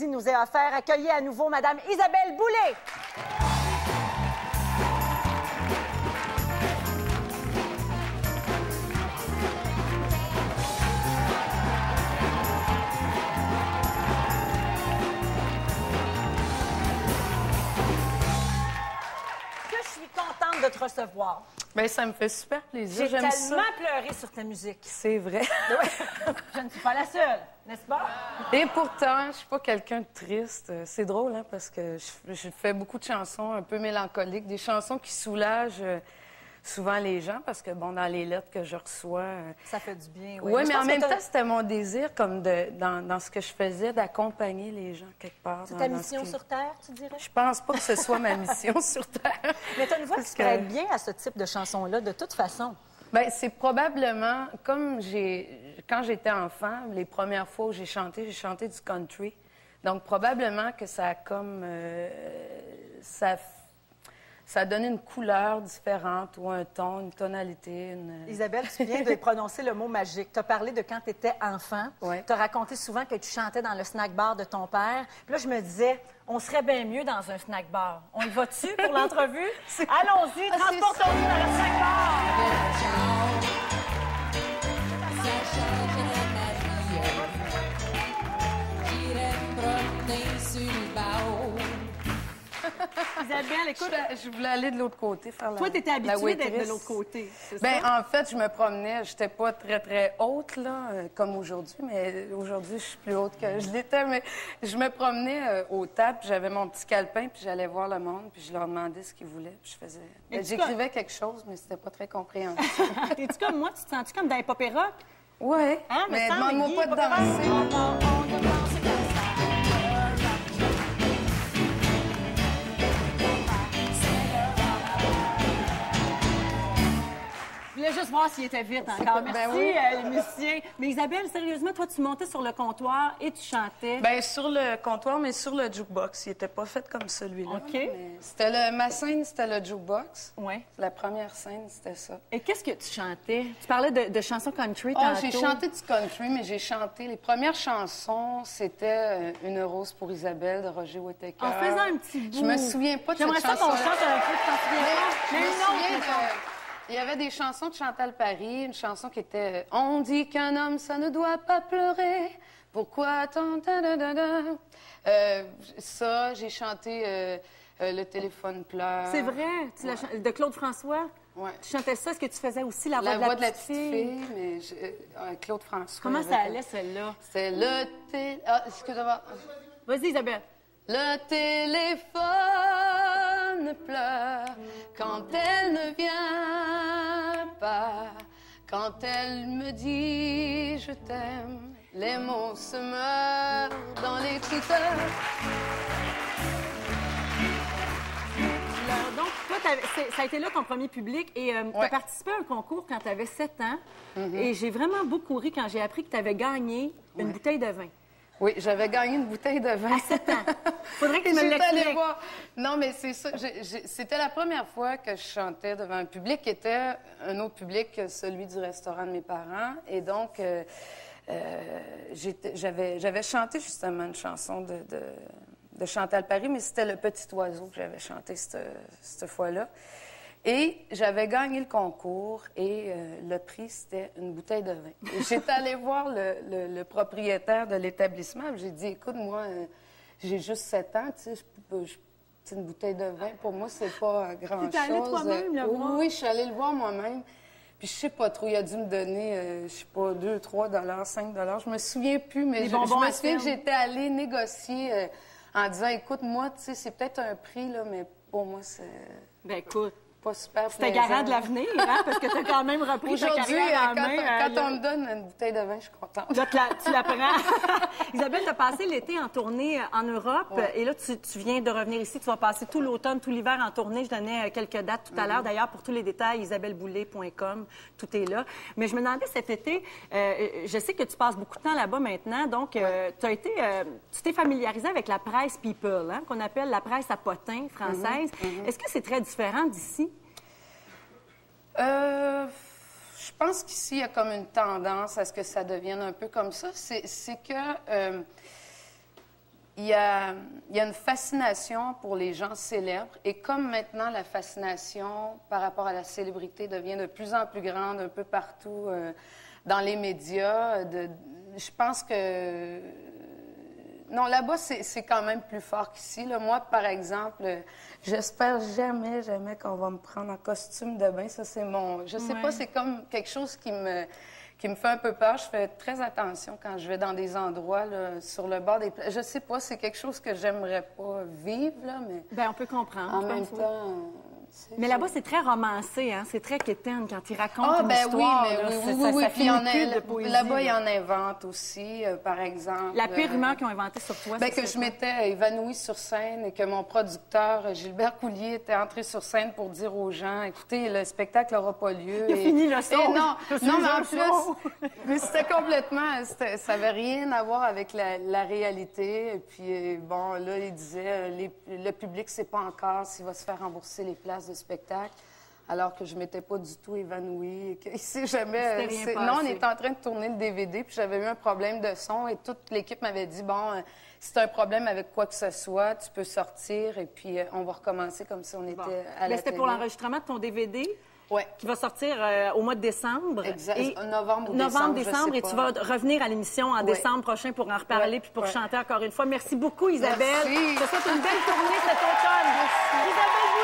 Nous est offert. Accueillez à nouveau Madame Isabelle Boulay. Que je suis contente de te recevoir. Bien, ça me fait super plaisir. J'ai J'aime tellement ça. pleuré sur ta musique. C'est vrai. Je ne suis pas la seule, n'est-ce pas? Et pourtant, je suis pas quelqu'un de triste. C'est drôle, hein, parce que je fais beaucoup de chansons un peu mélancoliques, des chansons qui soulagent souvent les gens, parce que, bon, dans les lettres que je reçois... Ça fait du bien, Oui, mais en même temps, c'était mon désir, comme dans ce que je faisais, d'accompagner les gens quelque part. C'est ta mission sur Terre, tu dirais? Je pense pas que ce soit ma mission sur Terre. Mais tu as une voix qui se prête bien à ce type de chanson-là, de toute façon. Bien, c'est probablement, comme quand j'étais enfant, les premières fois où j'ai chanté du country. Donc, probablement que ça a comme... ça a donné une couleur différente ou un ton, une tonalité. Isabelle, tu viens de prononcer le mot magique. Tu as parlé de quand tu étais enfant. Ouais. Tu as raconté souvent que tu chantais dans le snack bar de ton père. Puis là, je me disais, on serait bien mieux dans un snack bar. On y va-tu pour l'entrevue? Allons-y, transportons-nous dans le snack bar! Isabelle, écoute... Je voulais aller de l'autre côté faire la... Toi, tu étais habituée d'être de waitress. l'autre côté, c'est Bien, ça? en fait, je me promenais. J'étais pas très, très haute, là, comme aujourd'hui, mais aujourd'hui, je suis plus haute que je l'étais. Mais je me promenais aux tables, puis j'avais mon petit calepin, puis j'allais voir le monde, puis je leur demandais ce qu'ils voulaient, puis je faisais... J'écrivais quelque chose, mais c'était pas très compréhensible. Es-tu comme moi? Tu te sens-tu comme dans les pop et rock? Oui, Hein, mais semble, demande-moi Guy, pas de on va danser. on va danser comme ça. Je voulais juste voir s'il était vite encore. Ben Merci, oui. les musiciens. Mais Isabelle, sérieusement, toi, tu montais sur le comptoir et tu chantais. Bien, sur le comptoir, mais sur le jukebox. Il n'était pas fait comme celui-là. OK. Mais ma scène, c'était le jukebox. Oui. La première scène, c'était ça. Et qu'est-ce que tu chantais? Tu parlais de chansons country Ah, tantôt. j'ai chanté du country, mais j'ai chanté... Les premières chansons, c'était Une rose pour Isabelle de Roger Whittaker. En faisant un petit bout. Je me souviens pas de cette J'aimerais ça qu'on chanson-là. chante un peu, tu t'en souviens pas? Je me Mais souviens non, de... Il y avait des chansons de Chantal Paris, une chanson qui était On dit qu'un homme, ça ne doit pas pleurer. Pourquoi tant... ça, j'ai chanté Le téléphone pleure. C'est vrai? De Claude François? Ouais. Tu chantais ça? Est-ce que tu faisais aussi la La voix voix de la petite fille, mais Claude François. Comment il y ça avait- allait, celle-là? C'est le télé... Ah, excusez-moi. Vas-y, Isabelle. Le téléphone pleure quand elle ne vient pas. Quand elle me dit je t'aime, les mots se meurent dans l'écouteur. Donc, toi, ça a été là ton premier public et tu as Ouais. participé à un concours quand tu avais 7 ans. Et j'ai vraiment beaucoup ri quand j'ai appris que tu avais gagné une bouteille de vin. Oui, j'avais gagné une bouteille de vin. À 7 ans. Faudrait que tu me J'étais allée l'expliques. voir. Non, mais c'est ça. C'était la première fois que je chantais devant un public qui était un autre public que celui du restaurant de mes parents. Et donc, j'avais chanté justement une chanson de Chantal Paris, mais c'était Le Petit Oiseau que j'avais chanté cette fois-là. Et j'avais gagné le concours et le prix, c'était une bouteille de vin. Et j'étais allée voir le propriétaire de l'établissement. J'ai dit, écoute, moi, j'ai juste 7 ans, tu sais, une bouteille de vin, pour moi, c'est pas grand-chose. T'es allée toi-même le voir? Oui, je suis allée le voir moi-même. Puis je sais pas trop, il a dû me donner, je sais pas, 2, 3 $, 5 $. Je me souviens plus, mais Des je bonbons me à souviens que ferme. j'étais allée négocier en disant, écoute, moi, tu sais, c'est peut-être un prix, là, mais pour moi, c'est Ben écoute, pas super c'était plaisant. garant de l'avenir, hein, parce que tu as quand même repris ta Aujourd'hui, carrière en main. quand on me donne une bouteille de vin, je suis contente. Là, tu la prends. Isabelle, tu as passé l'été en tournée en Europe. Ouais. Et là, tu viens de revenir ici. Tu vas passer tout l'automne, tout l'hiver en tournée. Je donnais quelques dates tout à l'heure. D'ailleurs, pour tous les détails, isabelleboulay.com, tout est là. Mais je me demandais cet été, je sais que tu passes beaucoup de temps là-bas maintenant. Donc, tu t'es familiarisée avec la presse People, hein, qu'on appelle la presse à potins française. Est-ce que c'est très différent d'ici? Je pense qu'ici, il y a comme une tendance à ce que ça devienne un peu comme ça. C'est que il y a une fascination pour les gens célèbres. Et comme maintenant, la fascination par rapport à la célébrité devient de plus en plus grande un peu partout dans les médias, je pense que... Non, là-bas, c'est quand même plus fort qu'ici. Là. Moi, par exemple, j'espère jamais qu'on va me prendre en costume de bain. Ça, c'est mon... Je sais pas, c'est comme quelque chose qui me fait un peu peur. Je fais très attention quand je vais dans des endroits là, sur le bord des plages. Je sais pas, c'est quelque chose que j'aimerais pas vivre, là, mais... Bien, on peut comprendre. En même temps... Mais là-bas, c'est très romancé, hein? C'est très quétaine quand il raconte une ben histoire. Oui. Puis là-bas, il y en invente aussi, par exemple. La pire rumeur qu'ils ont inventée sur toi, c'est que je m'étais évanouie sur scène et que mon producteur, Gilbert Coulier, était entré sur scène pour dire aux gens, écoutez, le spectacle n'aura pas lieu. Il a fini le son. Non, mais en plus, mais c'était complètement... Ça n'avait rien à voir avec la réalité. Et puis, bon, là, il disait, le public ne sait pas encore s'il va se faire rembourser les places de spectacle, alors que je m'étais pas du tout évanouie. Et qu'il sait jamais... Non, on était en train de tourner le DVD, puis j'avais eu un problème de son, et toute l'équipe m'avait dit, bon, si tu as un problème avec quoi que ce soit, tu peux sortir, et puis on va recommencer comme si on était à la télé. C'était pour l'enregistrement de ton DVD? Oui. Qui va sortir au mois de décembre. Exact. Et Novembre, décembre. Et tu vas revenir à l'émission en décembre prochain pour en reparler puis pour chanter encore une fois. Merci beaucoup, Isabelle. Merci. Je te souhaite une belle tournée cet automne. Merci. Isabelle